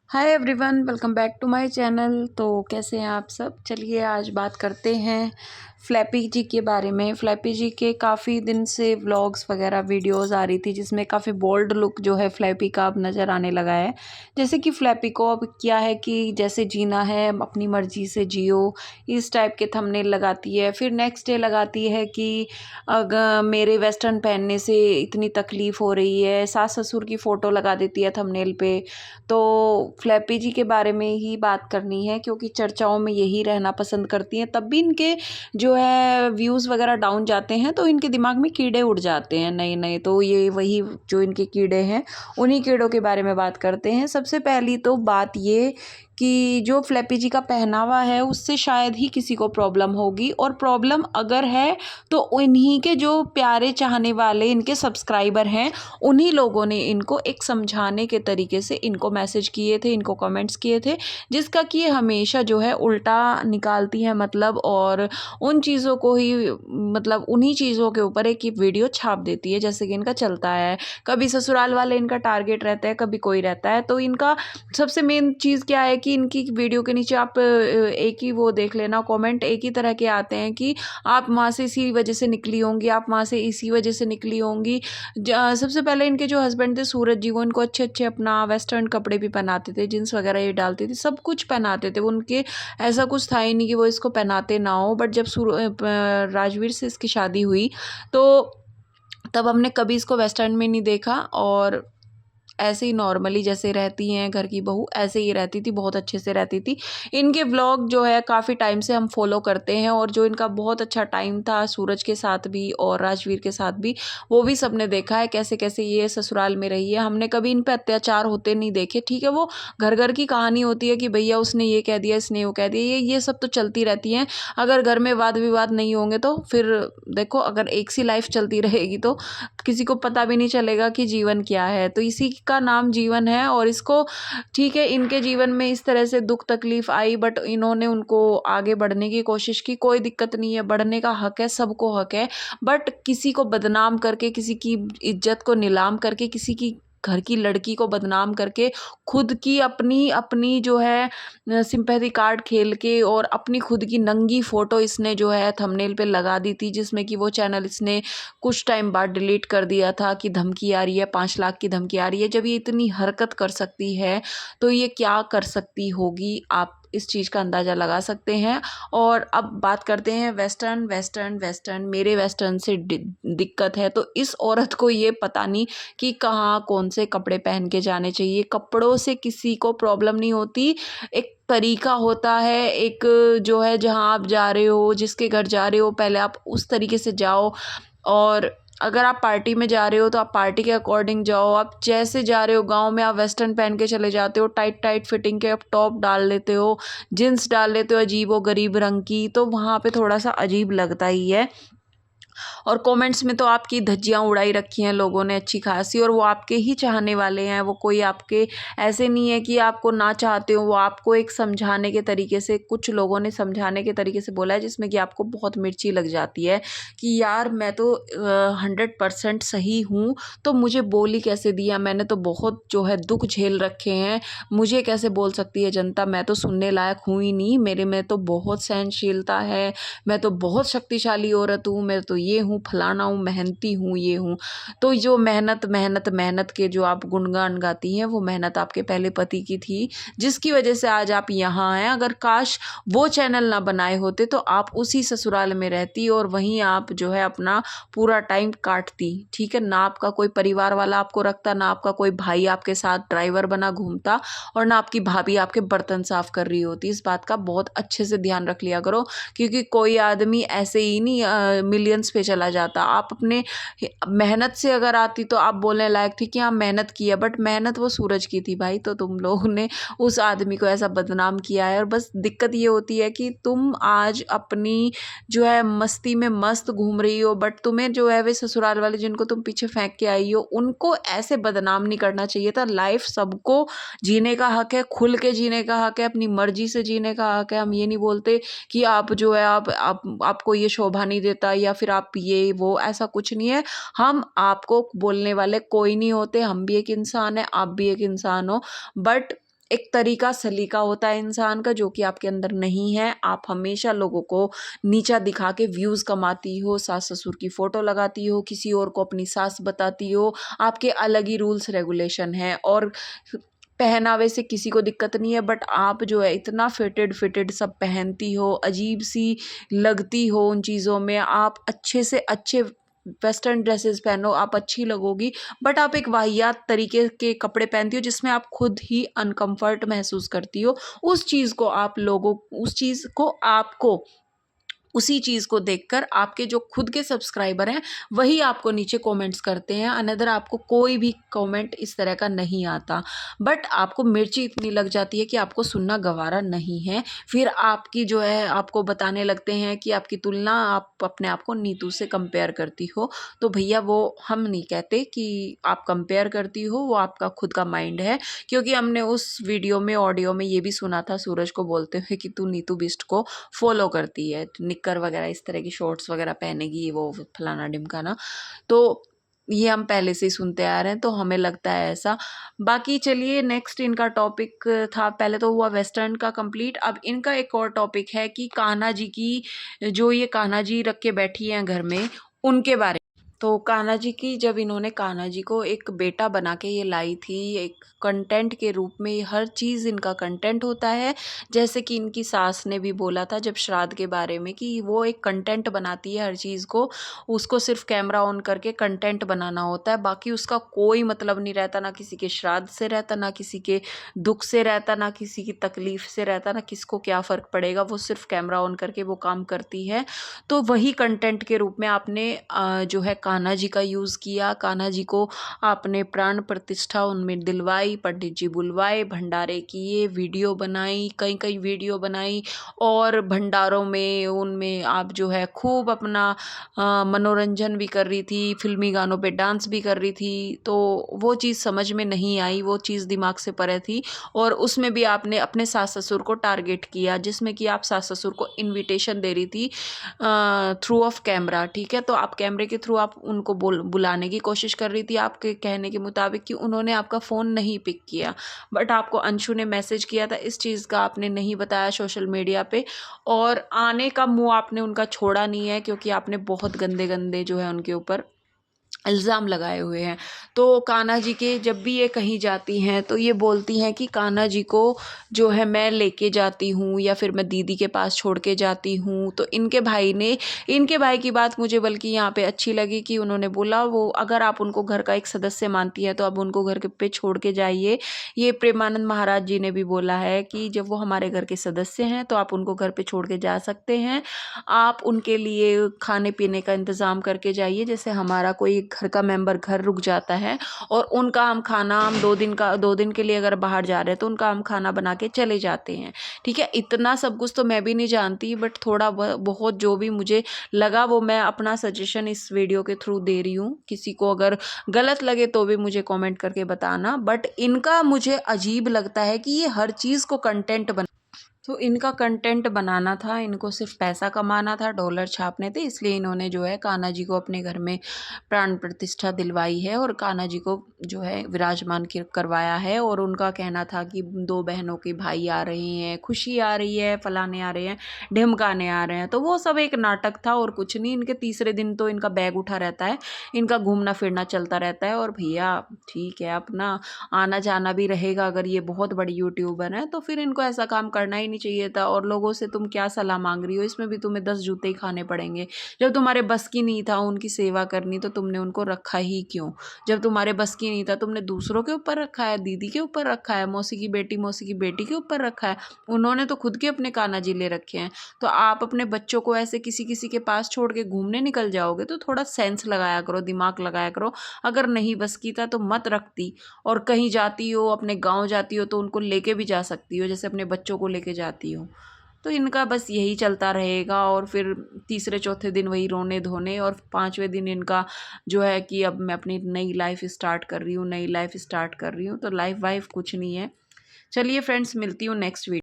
Hi everyone, welcome back to my channel. तो कैसे हैं आप सब। चलिए आज बात करते हैं फ्लैपी जी के बारे में। फ्लैपी जी के काफ़ी दिन से व्लॉग्स वगैरह वीडियोस आ रही थी जिसमें काफ़ी बोल्ड लुक जो है फ्लैपी का अब नज़र आने लगा है। जैसे कि फ्लैपी को अब क्या है कि जैसे जीना है अपनी मर्ज़ी से जियो, इस टाइप के थंबनेल लगाती है। फिर नेक्स्ट डे लगाती है कि अगर मेरे वेस्टर्न पहनने से इतनी तकलीफ़ हो रही है, सास ससुर की फ़ोटो लगा देती है थंबनेल पे। तो फ्लैपी जी के बारे में ही बात करनी है क्योंकि चर्चाओं में यही रहना पसंद करती हैं। तब भी इनके जो है व्यूज़ वगैरह डाउन जाते हैं तो इनके दिमाग में कीड़े उड़ जाते हैं नए नए। तो ये वही जो इनके कीड़े हैं उन्हीं कीड़ों के बारे में बात करते हैं। सबसे पहली तो बात ये कि जो फ्लैपी जी का पहनावा है उससे शायद ही किसी को प्रॉब्लम होगी, और प्रॉब्लम अगर है तो उन्हीं के जो प्यारे चाहने वाले इनके सब्सक्राइबर हैं उन्हीं लोगों ने इनको एक समझाने के तरीके से इनको मैसेज किए थे, इनको कमेंट्स किए थे, जिसका कि ये हमेशा जो है उल्टा निकालती हैं मतलब, और उन चीज़ों को ही मतलब उन्हीं चीज़ों के ऊपर एक वीडियो छाप देती है जैसे कि इनका चलता है। कभी ससुराल वाले इनका टारगेट रहता है, कभी कोई रहता है। तो इनका सबसे मेन चीज़ क्या है कि इनकी वीडियो के नीचे आप एक ही वो देख लेना, कमेंट एक ही तरह के आते हैं कि आप वहाँ से इसी वजह से निकली होंगी, आप वहाँ से इसी वजह से निकली होंगी। सबसे पहले इनके जो हस्बैंड थे सूरज जी, वो इनको अच्छे अच्छे अपना वेस्टर्न कपड़े भी पहनाते थे, जींस वगैरह ये डालती थी, सब कुछ पहनाते थे। वो उनके ऐसा कुछ था ही नहीं कि वो इसको पहनाते ना हो। बट जब राजवीर से इसकी शादी हुई तो तब हमने कभी इसको वेस्टर्न में नहीं देखा, और ऐसे ही नॉर्मली जैसे रहती हैं घर की बहू ऐसे ही रहती थी, बहुत अच्छे से रहती थी। इनके व्लॉग जो है काफ़ी टाइम से हम फॉलो करते हैं, और जो इनका बहुत अच्छा टाइम था सूरज के साथ भी और राजवीर के साथ भी, वो भी सबने देखा है कैसे कैसे ये ससुराल में रही है। हमने कभी इन पे अत्याचार होते नहीं देखे। ठीक है, वो घर घर की कहानी होती है कि भैया उसने ये कह दिया, इसने वो कह दिया, ये सब तो चलती रहती हैं। अगर घर में वाद विवाद नहीं होंगे तो फिर देखो, अगर एक सी लाइफ चलती रहेगी तो किसी को पता भी नहीं चलेगा कि जीवन क्या है। तो इसी का नाम जीवन है। और इसको ठीक है, इनके जीवन में इस तरह से दुख तकलीफ आई, बट इन्होंने उनको आगे बढ़ने की कोशिश की। कोई दिक्कत नहीं है, बढ़ने का हक है, सबको हक है। बट किसी को बदनाम करके, किसी की इज्जत को नीलाम करके, किसी की घर की लड़की को बदनाम करके, खुद की अपनी अपनी जो है सिंपैथी कार्ड खेल के, और अपनी खुद की नंगी फोटो इसने जो है थंबनेल पे लगा दी थी, जिसमें कि वो चैनल इसने कुछ टाइम बाद डिलीट कर दिया था कि धमकी आ रही है, 5 लाख की धमकी आ रही है। जब ये इतनी हरकत कर सकती है तो ये क्या कर सकती होगी, आप इस चीज़ का अंदाज़ा लगा सकते हैं। और अब बात करते हैं वेस्टर्न वेस्टर्न वेस्टर्न। मेरे वेस्टर्न से दिक्कत है तो इस औरत को ये पता नहीं कि कहाँ कौन से कपड़े पहन के जाने चाहिए। कपड़ों से किसी को प्रॉब्लम नहीं होती, एक तरीका होता है, एक जो है जहाँ आप जा रहे हो, जिसके घर जा रहे हो, पहले आप उस तरीके से जाओ। और अगर आप पार्टी में जा रहे हो तो आप पार्टी के अकॉर्डिंग जाओ। आप जैसे जा रहे हो, गाँव में आप वेस्टर्न पहन के चले जाते हो, टाइट टाइट फिटिंग के आप टॉप डाल लेते हो, जीन्स डाल लेते हो अजीब व गरीब रंग की, तो वहाँ पे थोड़ा सा अजीब लगता ही है। और कमेंट्स में तो आपकी धज्जियाँ उड़ाई रखी हैं लोगों ने अच्छी खासी, और वो आपके ही चाहने वाले हैं। वो कोई आपके ऐसे नहीं है कि आपको ना चाहते हो। वो आपको एक समझाने के तरीके से, कुछ लोगों ने समझाने के तरीके से बोला है जिसमें कि आपको बहुत मिर्ची लग जाती है कि यार मैं तो 100% सही हूँ, तो मुझे बोल ही कैसे दिया। मैंने तो बहुत जो है दुख झेल रखे हैं, मुझे कैसे बोल सकती है जनता। मैं तो सुनने लायक हूँ ही नहीं, मेरे में तो बहुत सहनशीलता है, मैं तो बहुत शक्तिशाली औरत हूँ, मैं तो ये हूँ, फलाना हूँ, मेहनती हूँ, ये हूँ। तो जो मेहनत मेहनत मेहनत के जो आप गुणगान गाती हैं, वो मेहनत आपके पहले पति की थी, जिसकी वजह से आज आप यहाँ हैं। अगर काश वो चैनल ना बनाए होते तो आप उसी ससुराल में रहती और वहीं आप जो है अपना पूरा टाइम काटती। ठीक है, ना आपका कोई परिवार वाला आपको रखता, ना आपका कोई भाई आपके साथ ड्राइवर बना घूमता, और ना आपकी भाभी आपके बर्तन साफ कर रही होती। इस बात का बहुत अच्छे से ध्यान रख लिया करो, क्योंकि कोई आदमी ऐसे ही नहीं मिलियंस पे चला जाता। आप अपने मेहनत से अगर आती तो आप बोलने लायक थी कि हाँ मेहनत की है, बट मेहनत वो सूरज की थी भाई। तो तुम लोगों ने उस आदमी को ऐसा बदनाम किया है। और बस दिक्कत ये होती है कि तुम आज अपनी जो है मस्ती में मस्त घूम रही हो, बट तुम्हें जो है वे ससुराल वाले जिनको तुम पीछे फेंक के आई हो, उनको ऐसे बदनाम नहीं करना चाहिए था। लाइफ सबको जीने का हक है, खुल के जीने का हक है, अपनी मर्जी से जीने का हक है। हम ये नहीं बोलते कि आप जो है आप आपको ये शोभा नहीं देता, या फिर आप ये वो, ऐसा कुछ नहीं है। हम आपको बोलने वाले कोई नहीं होते, हम भी एक इंसान है, आप भी एक इंसान हो। बट एक तरीका सलीका होता है इंसान का जो कि आपके अंदर नहीं है। आप हमेशा लोगों को नीचा दिखा के व्यूज़ कमाती हो, सास ससुर की फ़ोटो लगाती हो, किसी और को अपनी सास बताती हो, आपके अलग ही रूल्स रेगुलेशन हैं। और पहनावे से किसी को दिक्कत नहीं है, बट आप जो है इतना फिटेड फिटेड सब पहनती हो, अजीब सी लगती हो उन चीज़ों में। आप अच्छे से अच्छे वेस्टर्न ड्रेसेस पहनो, आप अच्छी लगोगी, बट आप एक वाहियात तरीके के कपड़े पहनती हो जिसमें आप खुद ही अनकंफर्ट महसूस करती हो। उस चीज़ को आपको उसी चीज़ को देखकर आपके जो खुद के सब्सक्राइबर हैं वही आपको नीचे कमेंट्स करते हैं। अनदर आपको कोई भी कमेंट इस तरह का नहीं आता, बट आपको मिर्ची इतनी लग जाती है कि आपको सुनना गवारा नहीं है। फिर आपकी जो है आपको बताने लगते हैं कि आपकी तुलना आप अपने आप को नीतू से कंपेयर करती हो। तो भैया वो हम नहीं कहते कि आप कंपेयर करती हो, वो आपका खुद का माइंड है। क्योंकि हमने उस वीडियो में ऑडियो में ये भी सुना था सूरज को बोलते हुए कि तू नीतू बिष्ट को फॉलो करती है, निक्कर वगैरह इस तरह की शॉर्ट्स वगैरह पहनेगी, वो फलाना ढिमकाना। तो ये हम पहले से ही सुनते आ रहे हैं, तो हमें लगता है ऐसा। बाकी चलिए नेक्स्ट इनका टॉपिक था, पहले तो हुआ वेस्टर्न का कंप्लीट। अब इनका एक और टॉपिक है कि कान्हा जी की, जो ये कान्हा जी रख के बैठी हैं घर में, उनके बारे। तो कान्हा जी की, जब इन्होंने कान्हा जी को एक बेटा बना के ये लाई थी, एक कंटेंट के रूप में, ये हर चीज़ इनका कंटेंट होता है। जैसे कि इनकी सास ने भी बोला था जब श्राद्ध के बारे में कि वो एक कंटेंट बनाती है हर चीज़ को, उसको सिर्फ कैमरा ऑन करके कंटेंट बनाना होता है, बाकी उसका कोई मतलब नहीं रहता, ना किसी के श्राद्ध से रहता, ना किसी के दुख से रहता, ना किसी की तकलीफ से रहता, ना किसको क्या फ़र्क पड़ेगा, वो सिर्फ कैमरा ऑन करके वो काम करती है। तो वही कंटेंट के रूप में आपने जो है कान्हा जी का यूज़ किया। कान्हा जी को आपने प्राण प्रतिष्ठा उनमें दिलवाई, पंडित जी बुलवाए, भंडारे किए, वीडियो बनाई, कई कई वीडियो बनाई, और भंडारों में उनमें आप जो है खूब अपना मनोरंजन भी कर रही थी, फिल्मी गानों पे डांस भी कर रही थी। तो वो चीज़ समझ में नहीं आई, वो चीज़ दिमाग से परे थी। और उसमें भी आपने अपने सास ससुर को टारगेट किया, जिसमें कि आप सास ससुर को इनविटेशन दे रही थी थ्रू ऑफ कैमरा, ठीक है। तो आप कैमरे के थ्रू आप उनको बुलाने की कोशिश कर रही थी, आपके कहने के मुताबिक, कि उन्होंने आपका फ़ोन नहीं पिक किया, बट आपको अंशु ने मैसेज किया था, इस चीज़ का आपने नहीं बताया सोशल मीडिया पे। और आने का मुंह आपने उनका छोड़ा नहीं है, क्योंकि आपने बहुत गंदे गंदे जो है उनके ऊपर इल्ज़ाम लगाए हुए हैं। तो कान्हा जी के जब भी ये कहीं जाती हैं तो ये बोलती हैं कि कान्हा जी को जो है मैं लेके जाती हूँ, या फिर मैं दीदी के पास छोड़ के जाती हूँ। तो इनके भाई की बात मुझे बल्कि यहाँ पे अच्छी लगी कि उन्होंने बोला, वो अगर आप उनको घर का एक सदस्य मानती है तो आप उनको घर के पे छोड़ के जाइए। ये प्रेमानंद महाराज जी ने भी बोला है कि जब वो हमारे घर के सदस्य हैं तो आप उनको घर पे छोड़ के जा सकते हैं। आप उनके लिए खाने पीने का इंतज़ाम करके जाइए, जैसे हमारा कोई घर का मेंबर घर रुक जाता है और उनका हम खाना, हम 2 दिन के लिए अगर बाहर जा रहे हैं तो उनका हम खाना बना के चले जाते हैं, ठीक है। इतना सब कुछ तो मैं भी नहीं जानती, बट थोड़ा बहुत जो भी मुझे लगा वो मैं अपना सजेशन इस वीडियो के थ्रू दे रही हूँ। किसी को अगर गलत लगे तो भी मुझे कमेंट करके बताना, बट इनका मुझे अजीब लगता है कि ये हर चीज़ को कंटेंट तो इनका कंटेंट बनाना था, इनको सिर्फ पैसा कमाना था, डॉलर छापने थे, इसलिए इन्होंने जो है कान्हा जी को अपने घर में प्राण प्रतिष्ठा दिलवाई है और कान्हा जी को जो है विराजमान करवाया है। और उनका कहना था कि 2 बहनों के भाई आ रहे हैं, खुशी आ रही है, फलाने आ रहे हैं, ढिमकाने आ रहे हैं। तो वो सब एक नाटक था और कुछ नहीं। इनके तीसरे दिन तो इनका बैग उठा रहता है, इनका घूमना फिरना चलता रहता है। और भैया ठीक है, अपना आना जाना भी रहेगा। अगर ये बहुत बड़ी यूट्यूबर है तो फिर इनको ऐसा काम करना ही नहीं चाहिए था। और लोगों से तुम क्या सलाह मांग रही हो, इसमें भी तुम्हें 10 जूते ही खाने पड़ेंगे। जब तुम्हारे बस की नहीं था उनकी सेवा करनी तो तुमने उनको रखा ही क्यों? जब तुम्हारे बस की नहीं था तुमने दूसरों के ऊपर रखा है, दीदी के ऊपर रखा है, मौसी की बेटी के ऊपर रखा है। उन्होंने तो खुद के अपने कान्हा जी ले रखे हैं। तो आप अपने बच्चों को ऐसे किसी किसी के पास छोड़ के घूमने निकल जाओगे तो थोड़ा सेंस लगाया करो, दिमाग लगाया करो। अगर नहीं बस की था तो मत रखती। और कहीं जाती हो, अपने गाँव जाती हो तो उनको लेके भी जा सकती हो, जैसे अपने बच्चों को लेके जाती हो। तो इनका बस यही चलता रहेगा। और फिर तीसरे चौथे दिन वही रोने धोने, और 5वें दिन इनका जो है कि अब मैं अपनी नई लाइफ स्टार्ट कर रही हूँ, नई लाइफ स्टार्ट कर रही हूँ। तो लाइफ वाइफ कुछ नहीं है। चलिए फ्रेंड्स, मिलती हूँ नेक्स्ट वीडियो।